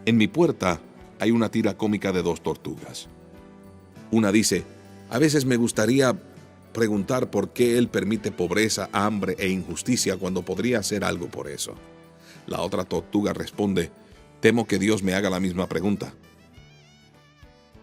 En mi puerta hay una tira cómica de dos tortugas. Una dice: a veces me gustaría preguntar por qué Él permite pobreza, hambre e injusticia cuando podría hacer algo por eso. La otra tortuga responde: temo que Dios me haga la misma pregunta.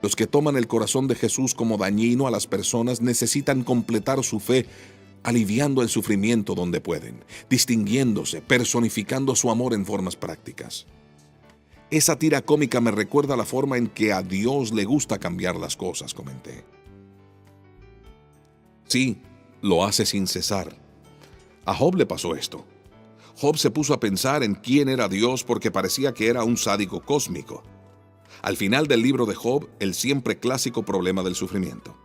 Los que toman el corazón de Jesús como dañino a las personas necesitan completar su fe, aliviando el sufrimiento donde pueden, distinguiéndose, personificando su amor en formas prácticas. Esa tira cómica me recuerda la forma en que a Dios le gusta cambiar las cosas, comenté. Sí, lo hace sin cesar. A Job le pasó esto. Job se puso a pensar en quién era Dios porque parecía que era un sádico cósmico. Al final del libro de Job, el siempre clásico problema del sufrimiento.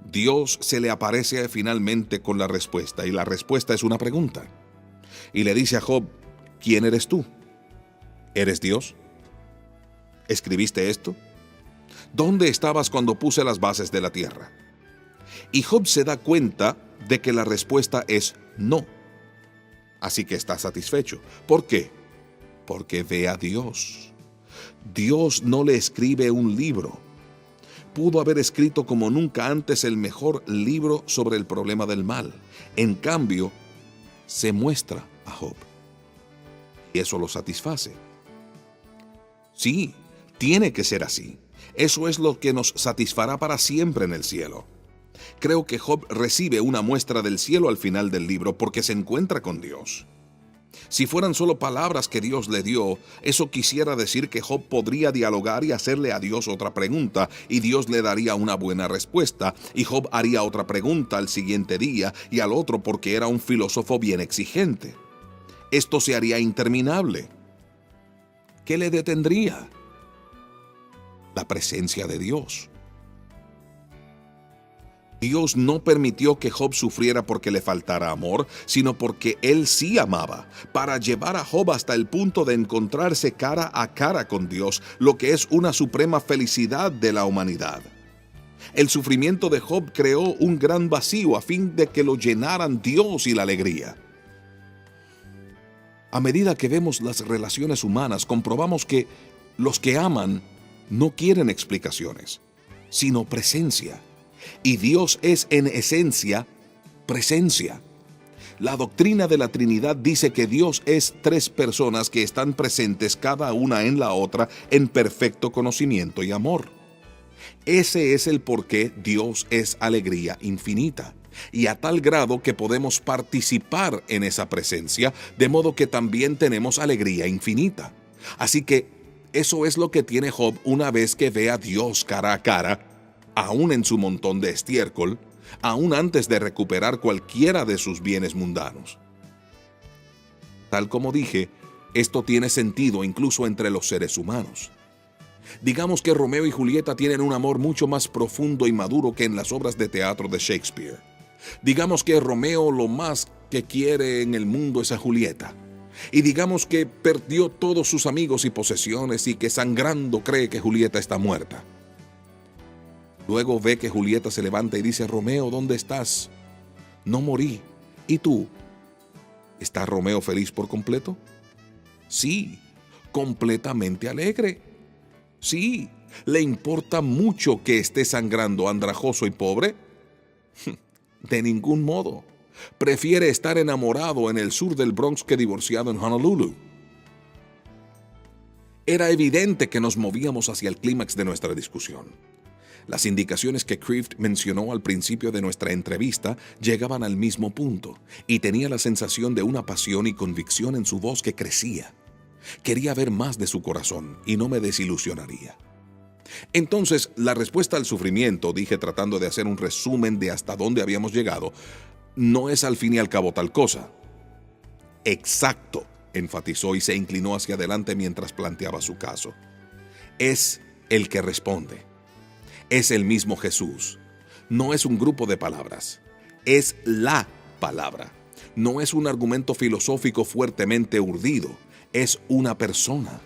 Dios se le aparece finalmente con la respuesta, y la respuesta es una pregunta. Y le dice a Job: ¿quién eres tú? ¿Eres Dios? ¿Escribiste esto? ¿Dónde estabas cuando puse las bases de la tierra? Y Job se da cuenta de que la respuesta es no. Así que está satisfecho. ¿Por qué? Porque ve a Dios. Dios no le escribe un libro. Pudo haber escrito como nunca antes el mejor libro sobre el problema del mal. En cambio, se muestra a Job. Y eso lo satisface. Sí, tiene que ser así. Eso es lo que nos satisfará para siempre en el cielo. Creo que Job recibe una muestra del cielo al final del libro porque se encuentra con Dios. Si fueran solo palabras que Dios le dio, eso quisiera decir que Job podría dialogar y hacerle a Dios otra pregunta, y Dios le daría una buena respuesta, y Job haría otra pregunta al siguiente día y al otro porque era un filósofo bien exigente. Esto se haría interminable. ¿Qué le detendría? La presencia de Dios. Dios no permitió que Job sufriera porque le faltara amor, sino porque Él sí amaba, para llevar a Job hasta el punto de encontrarse cara a cara con Dios, lo que es una suprema felicidad de la humanidad. El sufrimiento de Job creó un gran vacío a fin de que lo llenaran Dios y la alegría. A medida que vemos las relaciones humanas, comprobamos que los que aman no quieren explicaciones, sino presencia. Y Dios es en esencia presencia. La doctrina de la Trinidad dice que Dios es tres personas que están presentes cada una en la otra en perfecto conocimiento y amor. Ese es el por qué Dios es alegría infinita, y a tal grado que podemos participar en esa presencia, de modo que también tenemos alegría infinita. Así que eso es lo que tiene Job una vez que ve a Dios cara a cara, aún en su montón de estiércol, aún antes de recuperar cualquiera de sus bienes mundanos. Tal como dije, esto tiene sentido incluso entre los seres humanos. Digamos que Romeo y Julieta tienen un amor mucho más profundo y maduro que en las obras de teatro de Shakespeare. Digamos que Romeo lo más que quiere en el mundo es a Julieta. Y digamos que perdió todos sus amigos y posesiones y que sangrando cree que Julieta está muerta. Luego ve que Julieta se levanta y dice: Romeo, ¿dónde estás? No morí. ¿Y tú? ¿Está Romeo feliz por completo? Sí, completamente alegre. Sí, ¿le importa mucho que esté sangrando, andrajoso y pobre? De ningún modo. Prefiere estar enamorado en el sur del Bronx que divorciado en Honolulu. Era evidente que nos movíamos hacia el clímax de nuestra discusión. Las indicaciones que Kreeft mencionó al principio de nuestra entrevista llegaban al mismo punto, y tenía la sensación de una pasión y convicción en su voz que crecía. Quería ver más de su corazón y no me desilusionaría. Entonces, la respuesta al sufrimiento, dije tratando de hacer un resumen de hasta dónde habíamos llegado, no es al fin y al cabo tal cosa. Exacto, enfatizó y se inclinó hacia adelante mientras planteaba su caso. Es el que responde. Es el mismo Jesús. No es un grupo de palabras. Es la palabra. No es un argumento filosófico fuertemente urdido. Es una persona.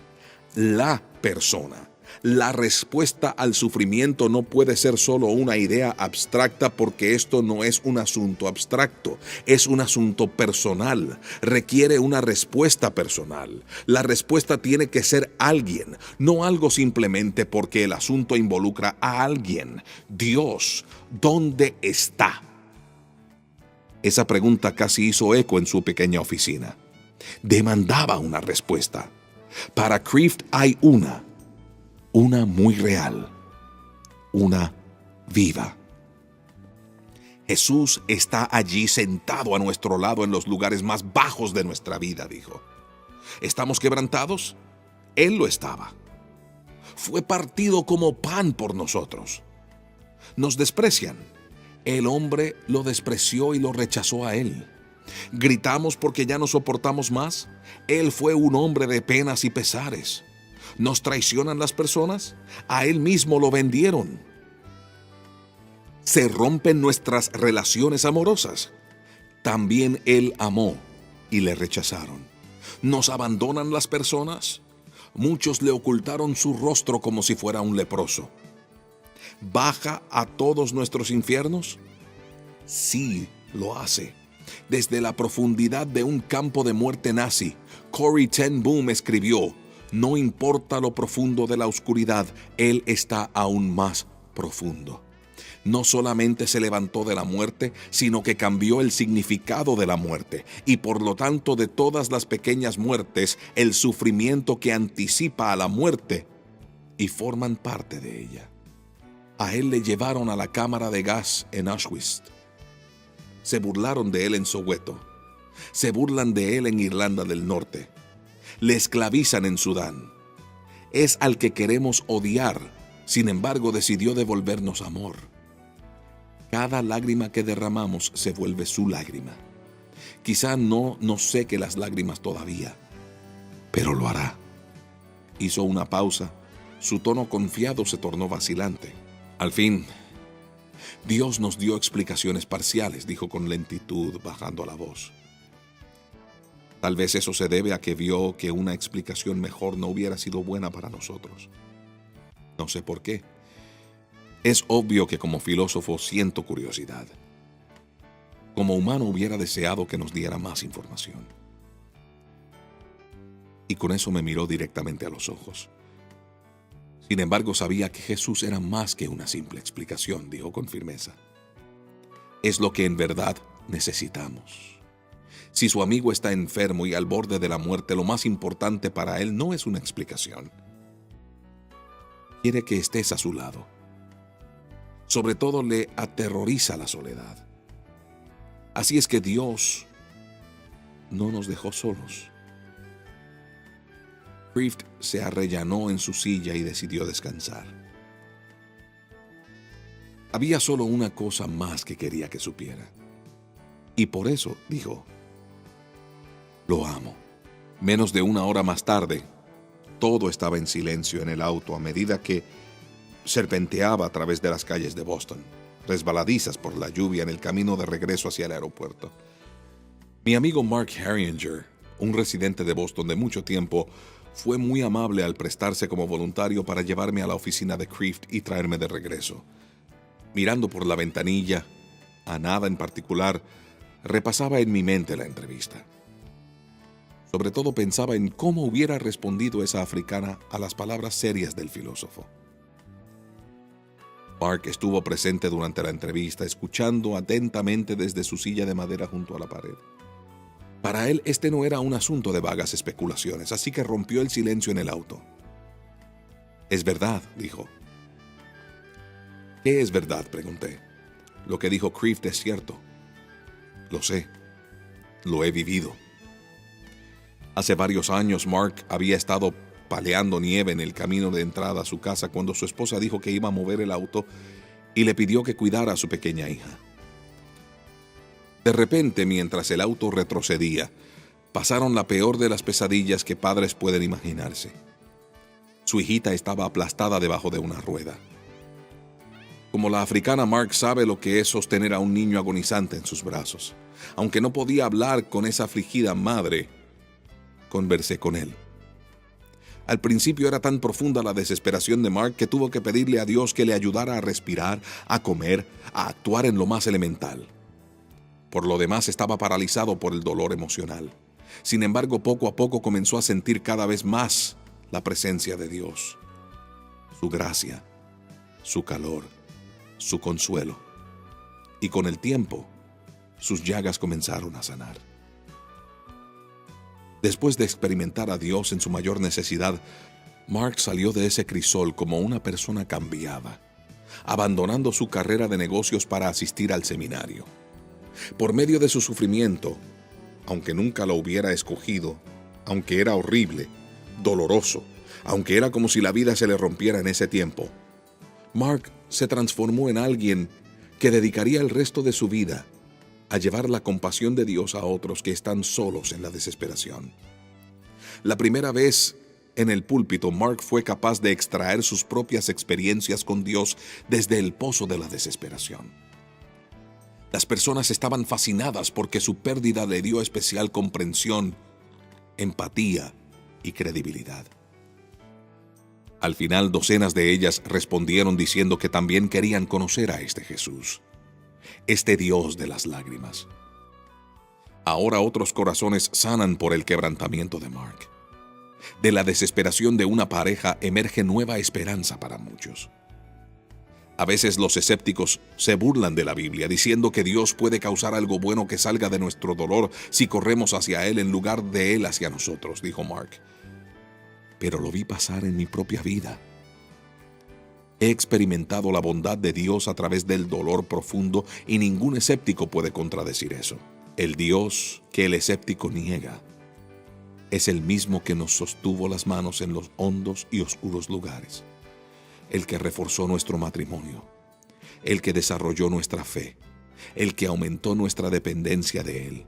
La persona. La respuesta al sufrimiento no puede ser solo una idea abstracta, porque esto no es un asunto abstracto, es un asunto personal, requiere una respuesta personal. La respuesta tiene que ser alguien, no algo simplemente porque el asunto involucra a alguien. Dios, ¿dónde está? Esa pregunta casi hizo eco en su pequeña oficina. Demandaba una respuesta. Para Kreeft hay una muy real, una viva. Jesús está allí sentado a nuestro lado en los lugares más bajos de nuestra vida, dijo. ¿Estamos quebrantados? Él lo estaba. Fue partido como pan por nosotros. Nos desprecian. El hombre lo despreció y lo rechazó a él. Gritamos porque ya no soportamos más. Él fue un hombre de penas y pesares. ¿Nos traicionan las personas? A él mismo lo vendieron. Se rompen nuestras relaciones amorosas. También él amó y le rechazaron. ¿Nos abandonan las personas? Muchos le ocultaron su rostro como si fuera un leproso. ¿Baja a todos nuestros infiernos? Sí, lo hace. Desde la profundidad de un campo de muerte nazi, Corrie ten Boom escribió: no importa lo profundo de la oscuridad, Él está aún más profundo. No solamente se levantó de la muerte, sino que cambió el significado de la muerte, y por lo tanto de todas las pequeñas muertes, el sufrimiento que anticipa a la muerte, y forman parte de ella. A él le llevaron a la cámara de gas en Auschwitz. Se burlaron de él en Soweto. Se burlan de él en Irlanda del Norte. Le esclavizan en Sudán. Es al que queremos odiar, sin embargo decidió devolvernos amor. Cada lágrima que derramamos se vuelve su lágrima. Quizá no nos seque las lágrimas todavía, pero lo hará. Hizo una pausa. Su tono confiado se tornó vacilante. Al fin, Dios nos dio explicaciones parciales, dijo con lentitud, bajando la voz. Tal vez eso se debe a que vio que una explicación mejor no hubiera sido buena para nosotros. No sé por qué. Es obvio que como filósofo siento curiosidad. Como humano hubiera deseado que nos diera más información. Y con eso me miró directamente a los ojos. Sin embargo, sabía que Jesús era más que una simple explicación, dijo con firmeza. Es lo que en verdad necesitamos. Si su amigo está enfermo y al borde de la muerte, lo más importante para él no es una explicación. Quiere que estés a su lado. Sobre todo le aterroriza la soledad. Así es que Dios no nos dejó solos. Kreeft se arrellanó en su silla y decidió descansar. Había solo una cosa más que quería que supiera. Y por eso, dijo, lo amo. Menos de una hora más tarde, todo estaba en silencio en el auto a medida que serpenteaba a través de las calles de Boston, resbaladizas por la lluvia en el camino de regreso hacia el aeropuerto. Mi amigo Mark Herringer, un residente de Boston de mucho tiempo, fue muy amable al prestarse como voluntario para llevarme a la oficina de Kreeft y traerme de regreso. Mirando por la ventanilla, a nada en particular, repasaba en mi mente la entrevista. Sobre todo pensaba en cómo hubiera respondido esa africana a las palabras serias del filósofo. Mark estuvo presente durante la entrevista, escuchando atentamente desde su silla de madera junto a la pared. Para él este no era un asunto de vagas especulaciones, así que rompió el silencio en el auto. «Es verdad», dijo. «¿Qué es verdad?», pregunté. «Lo que dijo Kreeft es cierto. Lo sé. Lo he vivido». Hace varios años Mark había estado paleando nieve en el camino de entrada a su casa cuando su esposa dijo que iba a mover el auto y le pidió que cuidara a su pequeña hija. De repente, mientras el auto retrocedía, pasaron la peor de las pesadillas que padres pueden imaginarse. Su hijita estaba aplastada debajo de una rueda. Como la africana, Mark sabe lo que es sostener a un niño agonizante en sus brazos. Aunque no podía hablar con esa afligida madre, conversé con él. Al principio era tan profunda la desesperación de Mark que tuvo que pedirle a Dios que le ayudara a respirar, a comer, a actuar en lo más elemental. Por lo demás estaba paralizado por el dolor emocional. Sin embargo, poco a poco comenzó a sentir cada vez más la presencia de Dios, su gracia, su calor, su consuelo. Y con el tiempo, sus llagas comenzaron a sanar. Después de experimentar a Dios en su mayor necesidad, Mark salió de ese crisol como una persona cambiada, abandonando su carrera de negocios para asistir al seminario. Por medio de su sufrimiento, aunque nunca lo hubiera escogido, aunque era horrible, doloroso, aunque era como si la vida se le rompiera en ese tiempo, Mark se transformó en alguien que dedicaría el resto de su vida a llevar la compasión de Dios a otros que están solos en la desesperación. La primera vez en el púlpito, Mark fue capaz de extraer sus propias experiencias con Dios desde el pozo de la desesperación. Las personas estaban fascinadas porque su pérdida le dio especial comprensión, empatía y credibilidad. Al final, docenas de ellas respondieron diciendo que también querían conocer a este Jesús, este Dios de las lágrimas. Ahora otros corazones sanan por el quebrantamiento de Mark. De la desesperación de una pareja emerge nueva esperanza para muchos. A veces los escépticos se burlan de la Biblia diciendo que Dios puede causar algo bueno que salga de nuestro dolor si corremos hacia Él en lugar de Él hacia nosotros, dijo Mark. Pero lo vi pasar en mi propia vida. He experimentado la bondad de Dios a través del dolor profundo y ningún escéptico puede contradecir eso. El Dios que el escéptico niega es el mismo que nos sostuvo las manos en los hondos y oscuros lugares, el que reforzó nuestro matrimonio, el que desarrolló nuestra fe, el que aumentó nuestra dependencia de Él,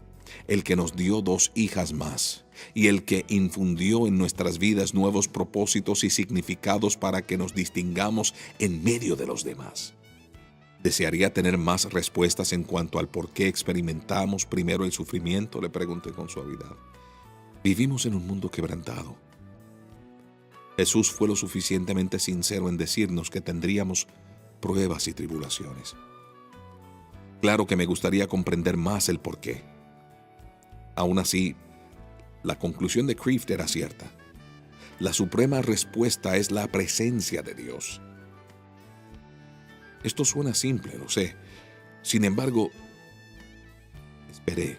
el que nos dio 2 hijas más y el que infundió en nuestras vidas nuevos propósitos y significados para que nos distingamos en medio de los demás. ¿Desearía tener más respuestas en cuanto al por qué experimentamos primero el sufrimiento?, le pregunté con suavidad. Vivimos en un mundo quebrantado. Jesús fue lo suficientemente sincero en decirnos que tendríamos pruebas y tribulaciones. Claro que me gustaría comprender más el por qué. Aún así, la conclusión de Kreeft era cierta. La suprema respuesta es la presencia de Dios. Esto suena simple, lo sé. Sin embargo, esperé.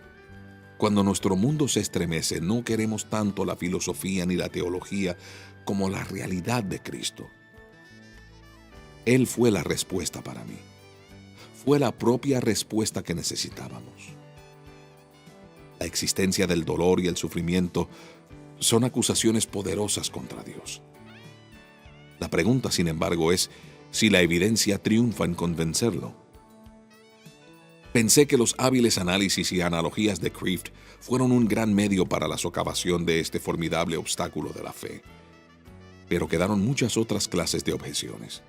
Cuando nuestro mundo se estremece, no queremos tanto la filosofía ni la teología como la realidad de Cristo. Él fue la respuesta para mí. Fue la propia respuesta que necesitábamos. La existencia del dolor y el sufrimiento son acusaciones poderosas contra Dios. La pregunta, sin embargo, es si la evidencia triunfa en convencerlo. Pensé que los hábiles análisis y analogías de Kreeft fueron un gran medio para la socavación de este formidable obstáculo de la fe. Pero quedaron muchas otras clases de objeciones.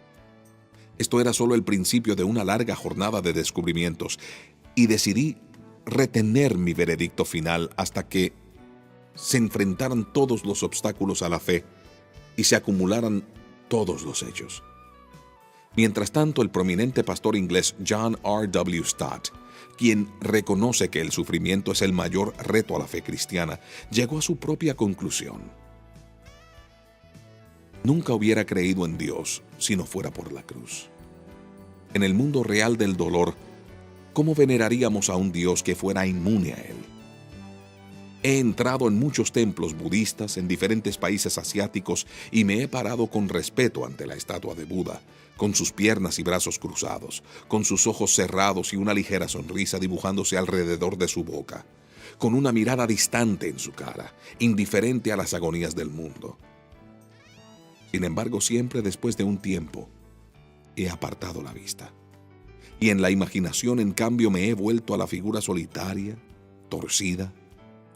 Esto era solo el principio de una larga jornada de descubrimientos, y decidí retener mi veredicto final hasta que se enfrentaran todos los obstáculos a la fe y se acumularan todos los hechos. Mientras tanto, el prominente pastor inglés John R. W. Stott, quien reconoce que el sufrimiento es el mayor reto a la fe cristiana, llegó a su propia conclusión. Nunca hubiera creído en Dios si no fuera por la cruz. En el mundo real del dolor, ¿cómo veneraríamos a un Dios que fuera inmune a él? He entrado en muchos templos budistas en diferentes países asiáticos y me he parado con respeto ante la estatua de Buda, con sus piernas y brazos cruzados, con sus ojos cerrados y una ligera sonrisa dibujándose alrededor de su boca, con una mirada distante en su cara, indiferente a las agonías del mundo. Sin embargo, siempre después de un tiempo, he apartado la vista. Y en la imaginación, en cambio, me he vuelto a la figura solitaria, torcida,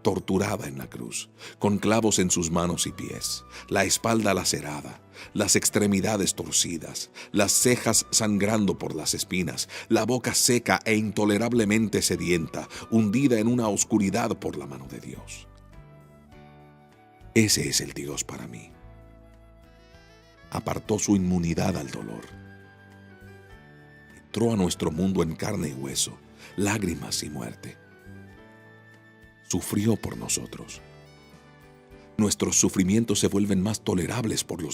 torturada en la cruz, con clavos en sus manos y pies, la espalda lacerada, las extremidades torcidas, las cejas sangrando por las espinas, la boca seca e intolerablemente sedienta, hundida en una oscuridad por la mano de Dios. Ese es el Dios para mí. apartó su inmunidad al dolor. Entró a nuestro mundo en carne y hueso, lágrimas y muerte. Sufrió por nosotros. Nuestros sufrimientos se vuelven más tolerables por los